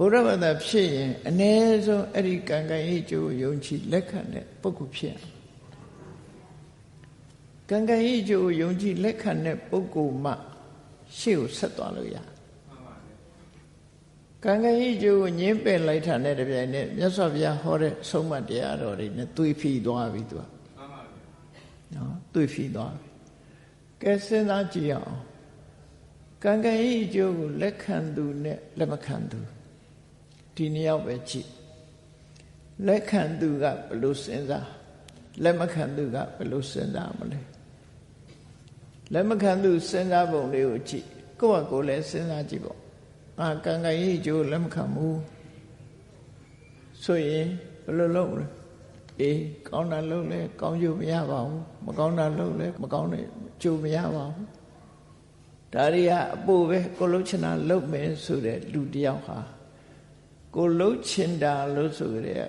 ဘုရားဘာသာဖြစ်ရင်အ ਨੇ ဆုံးအဲ့ဒီကံကံဤကျိုးယုံကြည်လက်ခံတဲ့ပုဂ္ဂိုလ်ဖြစ်ကံကံဤကျိုးယုံကြည်လက်ခံတဲ့ပုဂ္ဂိုလ်မှရှေ့ကိုဆက်သွားလို့ရကံကံဤကျိုးကိုညင်းပယ်လိုက်တာနဲ့တပြိုင်နက်မြတ်စွာဘုရားဟောတဲ့ဆုံးမတရားတော်တွေနဲ့သွေးဖီသွားပြီသူကနော်သွေးဖီသွားပြီကဲစဉ်းစားကြည့်အောင်ကံကံဤကျိုးကိုလက်ခံသူနဲ့လက်မခံသူဒီနှစ်ယောက်ပဲကြည့်လက်ခံသူကဘယ်လိုစဉ်းစားလက်မခံသူကဘယ်လိုစဉ်းစားမလဲလက်မခံသူစဉ်းစားပုံလေးကိုကြည့်ကိုယ့်ဟာကိုယ်လည်းစဉ်းစားကြည့်ပေါ့ကံကံဤကျိုးလက်မခံဘူးဆိုရင်ဘယ်လိုလုပ်လဲအေးကောင်းတာလုပ်လဲကောင်းကျိုးမရပါဘူးမကောင်းတာလုပ်လဲမကောင်းတဲ့ကျိုးမရပါဘူးဒါတွေကအပိုပဲကိုလှုပ်ချင်တာလုပ်မယ်ဆိုတဲ့လူတယောက်ဟာကိုလှုပ်ချင်တာလို့ဆိုကြတဲ့